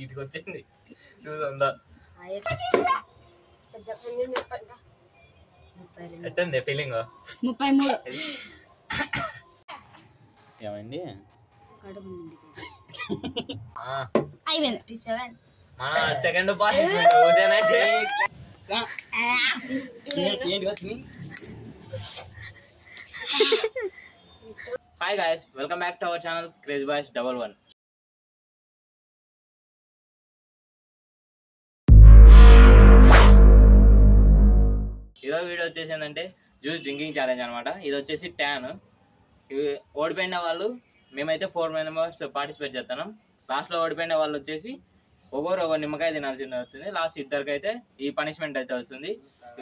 ఇటుకి వచ్చింది చూసందా ఎట్టుంది ఫీలింగ్ 33 ఏమైంది అయిపోయింది 37 మన సెకండ్ పార్టిసిపెంట్ హుసేన్ అయితే hi guys welcome back to our channel crazy boys 11 ఈరోజు వీడియో వచ్చేసి ఏంటంటే జ్యూస్ డ్రింకింగ్ ఛాలెంజ్ అనమాట. ఇది వచ్చేసి ట్యాన్. ఇవి ఓడిపోయిన వాళ్ళు మేమైతే 4 మెంబర్స్ పార్టిసిపేట్ చేస్తున్నాం. లాస్ట్లో ఓడిపోయిన వాళ్ళు వచ్చేసి ఒక నిమ్మకాయ తినాల్సి వస్తుంది. లాస్ట్ ఇద్దరికైతే ఈ పనిష్మెంట్ అయితే వస్తుంది.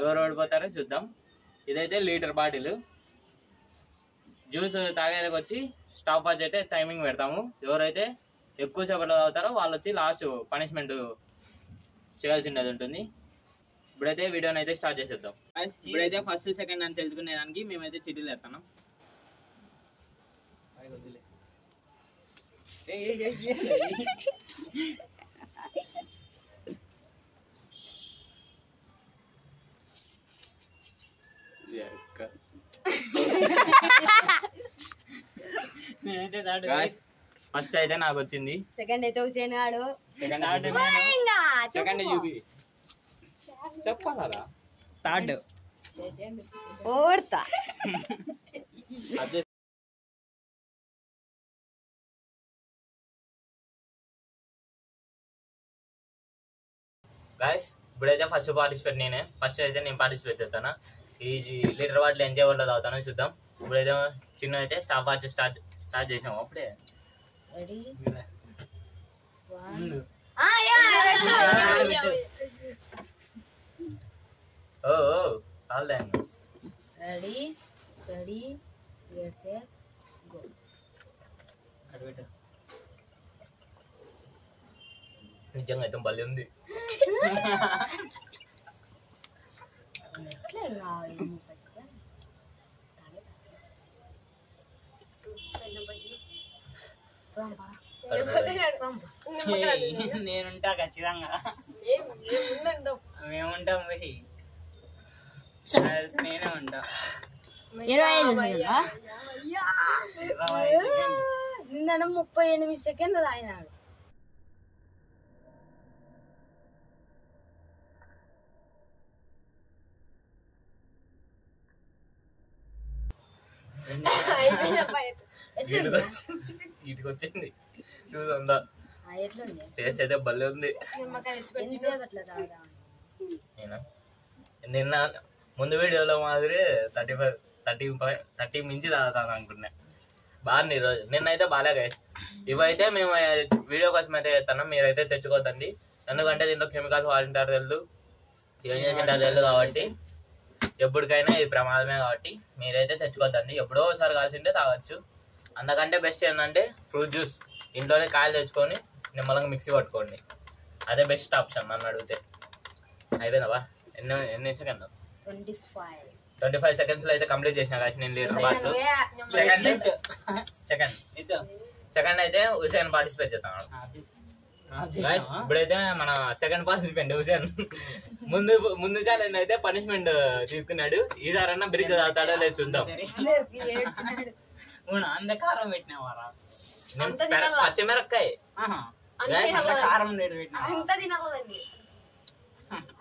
ఎవరు ఓడిపోతారో చూద్దాం. ఇదైతే లీటర్ బాటిల్. జ్యూస్ తాగేలకు వచ్చి స్టాప్ వాచ్ అయితే టైమింగ్ పెడతాము. ఎవరైతే ఎక్కువ సేపట్లో తాగుతారో వాళ్ళు వచ్చి లాస్ట్ పనిష్మెంట్ చేయాల్సింది ఉంటుంది. ఇప్పుడైతే వీడియోని అయితే స్టార్ట్ చేసేద్దాం. ఇప్పుడైతే ఫస్ట్ సెకండ్ అని తెలుసుకునేదానికి మేమైతే చిట్టీలు వేస్తున్నాం. ఫస్ట్ అయితే నాకు వచ్చింది. సెకండ్ అయితే హుసేన్ గాడు. సెకండ్ చూపి చెప్పాలా థర్డ్ ఓడతా గాయ్స్ ఇప్పుడైతే ఫస్ట్ పార్టిసిపేట్ నేనే. ఫస్ట్ అయితే నేను పార్టిసిపేట్ చేస్తాను. ఈ లీటర్ వాటిలో ఎంజాయ్ వాటిలో తాగుతాను చూద్దాం. ఇప్పుడైతే చిన్న అయితే స్టాప్ వాచ్ స్టార్ట్ చేసాము. అప్పుడే oh all then ready steady get set go. నిజంగా అయితే బలి ఉంది. నేనుంటా ఖచ్చితంగా. మేముంటాం నేనే ఉంటా. 25 నిన్న 38 సెకండ్లు తాగినాడు. ఇటుకి వచ్చింది చూసందా టేస్ట్ అయితే భలే ఉంది. నిన్న ముందు వీడియోలో మాదిరి 30 మించి తాగుతాను అనుకున్నా. బాగుంది ఈరోజు. నిన్నైతే బాగా. ఇవైతే మేము వీడియో కోసం అయితే చేస్తున్నాం. మీరైతే తెచ్చుకోవద్దండి. ఎందుకంటే దీంట్లో కెమికల్స్ వాడింటారు తెలుసు, ఏం చేసింటారు తెలుసు. కాబట్టి ఎప్పటికైనా ఇది ప్రమాదమే. కాబట్టి మీరైతే తెచ్చుకోవద్దండి. ఎప్పుడో ఒకసారి కాల్సింటే తాగొచ్చు. అందుకంటే బెస్ట్ ఏంటంటే ఫ్రూట్ జ్యూస్ ఇంట్లోనే కాయలు తెచ్చుకొని నిమ్మలంగా మిక్సీ పట్టుకోండి. అదే బెస్ట్ ఆప్షన్ నన్ను అడిగితే. అయిపోయిందా? ఎన్ని సెకండ్? 25 సెకండ్స్ లో అయితే కంప్లీట్ చేసిన కాసి నేను లీటర్ బాటిల్. సెకండ్ అయితే హుసేన్ పార్టిసిపేట్ చేస్తాను. ఇప్పుడైతే మన సెకండ్ పార్టిసిపెంట్ హుసేన్ ముందు ఛాలెంజ్ అయితే పనిష్మెంట్ తీసుకున్నాడు. ఈసారన్నా బ్రిడ్జ్ తాగుతాడో లేదు చూద్దాం. కారం పెట్టినావారా? పచ్చిమిరపకాయ కారం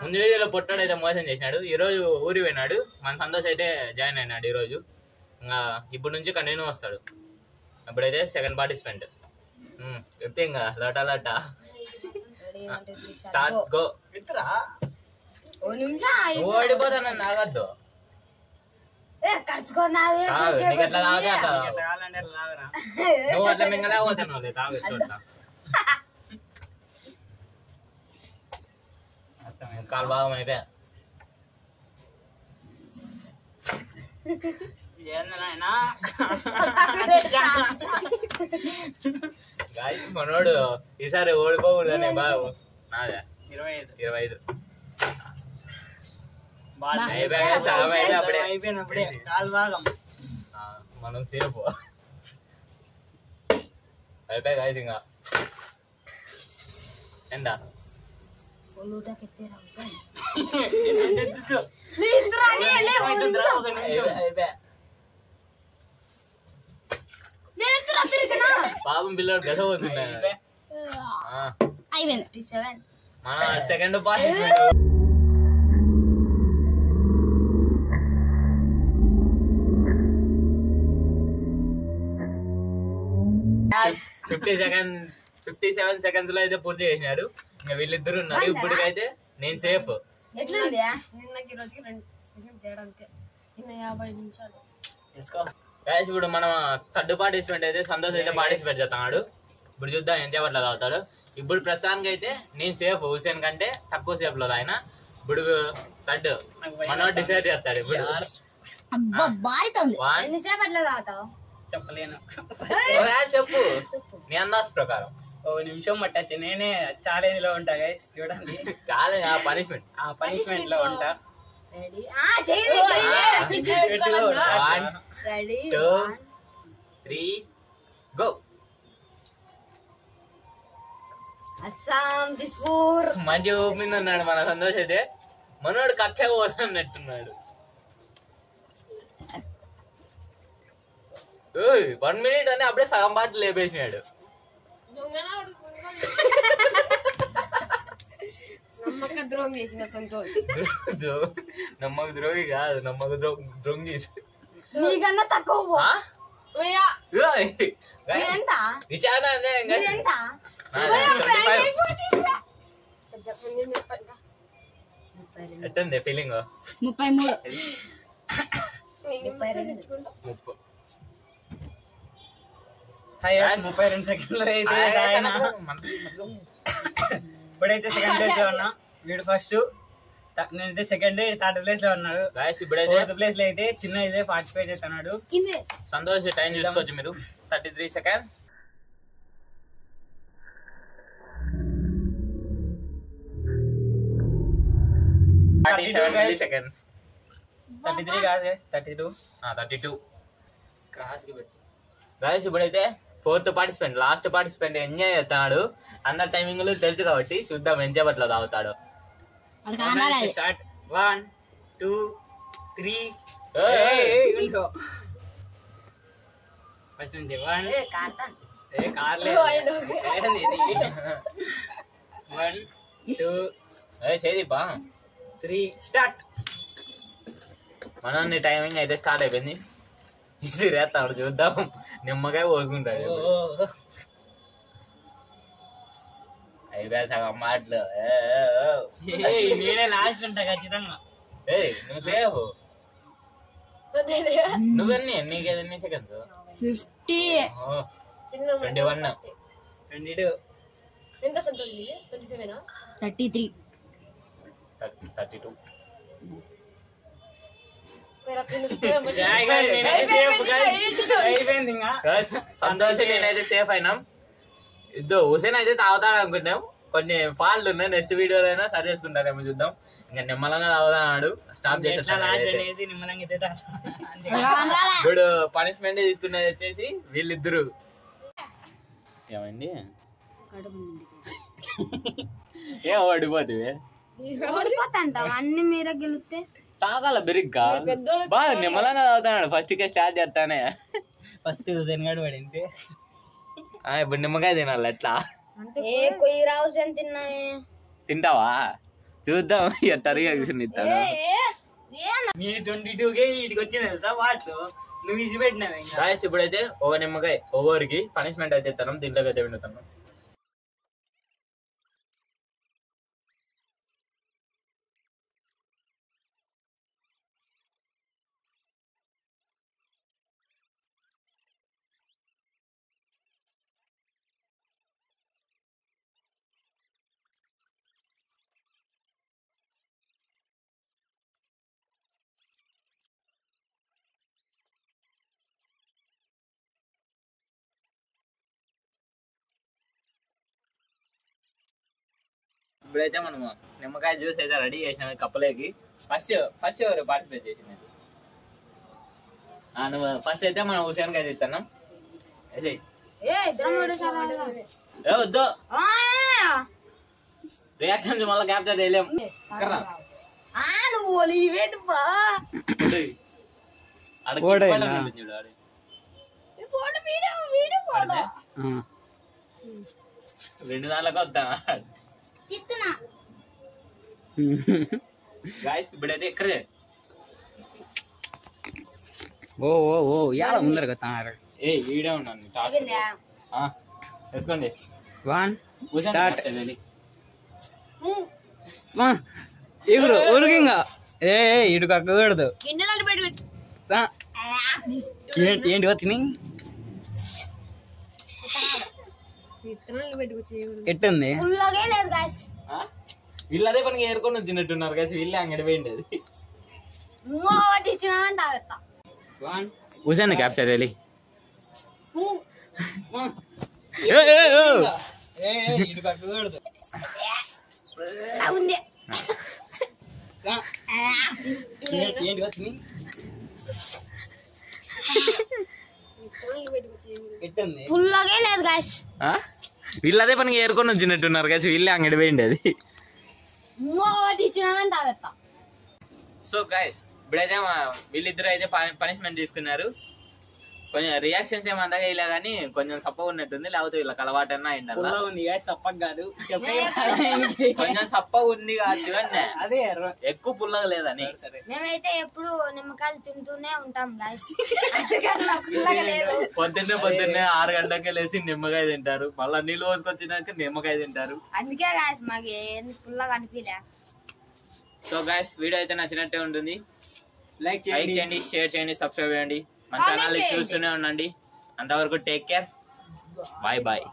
ముందు వీడియోలో పొట్టాడు అయితే మోసం చేసినాడు. ఈ రోజు ఊరి పోయినాడు. మన సంతోష్ అయితే జాయిన్ అయినాడు ఈ రోజు. ఇంకా ఇప్పటి నుంచి కంటిన్యూ వస్తాడు. ఇప్పుడైతే సెకండ్ పార్టిసిపెంట్ చెప్తే ఇంకా లోటా స్టార్ట్ గో. ఓడిపోతానని తాగద్దు. నీకు ఎట్లా తాగితే అట్లా నువ్వు అట్లా మింగలేకపోతున్నావు. తాగు చూడతా కాలు భాగం అయితే మనోడు ఈసారి ఓడిపోకూడదనే బాబు. నాదే 25 సగం అయితే అప్పుడే అయిపోయినప్పుడే కాలు భాగం మనం సేపు అయిపోయి guys ఇంకా ఎండా పాపం పిల్లడు గద పోతున్నాయి అయిపోయింది 37 మన సెకండ్ పార్టిసిపెంట్ 57 seconds లో అయితే పూర్తి చేసినాడు. ఇంకా వీళ్ళిద్దరు ఉన్నారు. ఇప్పటికైతే నేను సేఫ్. ఎట్లుంది నిన్నకి రోజుకి 2 సెకండ్ తేడా అంతే. నిన్న 50 నిమిషాలు. గైస్ ఇప్పుడు మనం థర్డ్ పార్టిసిపెంట్ అయితే సంతోష్ అయితే పార్టిసిపేట్ చేస్తున్నాడు. ఇప్పుడు చూద్దాం ఎంత సేపట్లో తాగుతాడు. ఇప్పుడు ప్రస్తుతానికి అయితే నేను సేఫ్. హుసేన్ కంటే తక్కువ సేఫ్ లో ఆయన. ఇప్పుడు థర్డ్ మనోడు డిసైడ్ చేస్తాడు. ఇప్పుడు అబ్బా బారితోంది. ఎన్ని సేపట్లో తాగుతావు? చెప్పలేను. చెప్పు నీ అందాజ్ ప్రకారం. 1 నిమిషం పట్టచ్చు. నేనే ఛాలెంజ్ లో ఉంటా గైస్, చూడండి. ఛాలెంజ్ పనిష్మెంట్ లో ఉంటా. రెడీ చెయ్యి 1 2 3 గో. అస్సాం దిస్పూర్ మంచి ఊపింది ఉన్నాడు మన సంతోష్ అయితే. మనోడు కక్ష పోతున్నట్టున్నాడు. 1 minute అని అప్పుడే సగం పాటలు లేపేసినాడు. నమ్మక ద్రోహం చేసిన సంతోష్. నమ్మక ద్రోహి కాదు, నమ్మక ద్రోహం చేసి నీకన్నా తక్కువ. ఎంత ఎట్టుంది ఫీలింగ్? 33 32 సెకండ్లు అయితే ఇప్పుడైతే సెకండ్ ప్లేస్ లో ఉన్నా. వీడు ఫస్ట్, నేనైతే సెకండ్, థర్డ్ ప్లేస్ లో ఉన్నాడు. ఫోర్త్ ప్లేస్ లో అయితే చిన్న అయితే పార్టిసిపేట్ చేస్తున్నాడు. సంతోష్ టైం చూసుకోవచ్చు మీరు. 33 seconds. seconds. 33 కాదు 32. 32 గైస్ ఇప్పుడైతే fourth participant, last participant enjoy చేస్తున్నాడు. అందరి టైమింగ్ తెలుసు కాబట్టి చూద్దాం ఎంచేపట్లో తాగుతాడు. స్టార్ట్ 1 2 3. ఫస్ట్ నుంచి 1 2 చేదిపా 3 స్టార్ట్. మనోని టైమింగ్ అయితే స్టార్ట్ అయిపోయింది. ఇసిరేస్తాడు, చూద్దాం. నిమ్మకాయ పోసుకుంటాడు. అయిపోయా సగం మాటలు. నేనే లాస్ట్ ఉంటా ఖచ్చితంగా. నువ్వు సేఫ్. నువ్వెన్ని నీకెన్ని సెకండ్స్? 50 21 22 ఎంత సంతోష్? 27 33 32 సంతోష్ నేనైతే సేఫ్ అయినాం. ఇద్దరు హుసేన్ అయితే తాగుతాడు అనుకుంటాం. కొన్ని ఫాల్ట్ ఉన్నాయి. నెక్స్ట్ వీడియోలో అయినా సరి చేసుకుంటారేమో చూద్దాం. ఇంకా నిమ్మలంగా తాగుతాడు. స్టాప్ చేసి ఇప్పుడు పనిష్మెంట్ తీసుకునేది వచ్చేసి వీళ్ళిద్దరు. ఏమైంది? ఏం ఓడిపోతుంది? ఓడిపోతాంటాం అన్ని మీరే గెలిస్తే. తాగాల బెరిగ్గా బాగా నిమ్మలంగా తాగుతాడు. ఫస్ట్ కే స్టార్ట్ చేస్తానే. ఫస్ట్ హుసేన్ గారు పడింది. ఇప్పుడు నిమ్మకాయ తినాలి. ఎట్లా కొయ్యి రావు తింటావా? చూద్దాం. ఎట్టరిగా ఇస్తాడు. నీ 22కే వీటికి వచ్చింది తెలుసా వాటర్. నువ్వు ఇసి పెట్టినావు. గాయస్ ఇప్పుడైతే ఒక నిమ్మకాయ ఓవర్కి పనిష్మెంట్ అయితే ఇస్తాను. దీంట్లోకి అయితే వింటున్నాం. ఇప్పుడైతే మనము నిమ్మకాయ జ్యూస్ అయితే రెడీ చేసినాము కప్పలేకి. ఫస్ట్ ఎవరు పార్టిసిపేట్ చేసింది? నువ్వు ఫస్ట్ అయితే మనం హుసేన్ కాయ తీస్తున్నాం. ఏ వద్దు రియాక్షన్స్ మళ్ళీ క్యాప్చర్ చేయలేం నువ్వు ఇవేది బా రెండు దాంట్లోకి వద్దా గాయస్ ఇప్పుడైతే ఇక్కడే ఓ ఓ ఓ యాల ముందర కదా ఏ వీడియో ఉన్నాను వేసుకోండి 1 స్టార్ట్ ఇగురు ఊరికింగా ఏ ఇటు కక్కకూడదు ఏంటి వచ్చిన ఎట్టుంది వీళ్ళు అదే పనికి ఏరుకొని వచ్చినట్టున్నారు కదా వీళ్ళే అంగడి పోయింది కూర్చోండి క్యాప్చర్ వెళ్ళి ఇటు కక్కకూడదు ఏంటి వచ్చిన ఎట్టుంది వీళ్ళు అదే పనికి ఏరుకొని వచ్చినట్టున్నారు కదా వీళ్ళే అంగడి పోయింది అది సో గైస్ ఇప్పుడైతే వీళ్ళిద్దరు అయితే పనిష్మెంట్ తీసుకున్నారు కొంచెం రియాక్షన్స్ ఏమంతగా ఇలా కానీ కొంచెం సప్ప ఉన్నట్టుంది లేకపోతే వీళ్ళకి అలవాటన్నా అయింది కొంచెం సప్ప ఉంది కావచ్చు కానీ అదే ఎక్కువ పుల్లగా లేదని మేమైతే ఎప్పుడు నిమ్మకాయలు తింటూనే ఉంటాం పొద్దున్నే 6 గంటలకే లేచి నిమ్మకాయ తింటారు మళ్ళీ నీళ్ళు పోసుకొచ్చినాక నిమ్మకాయ తింటారు అందుకే గాయస్ మాకు పుల్లగా అనిపించలే సో గాయస్ వీడియో అయితే నచ్చినట్టే ఉంటుంది లైక్ చేయండి షేర్ చేయండి సబ్స్క్రైబ్ చేయండి మన ఛానల్ చూస్తూనే ఉండండి అంతవరకు టేక్ కేర్ బాయ్ బాయ్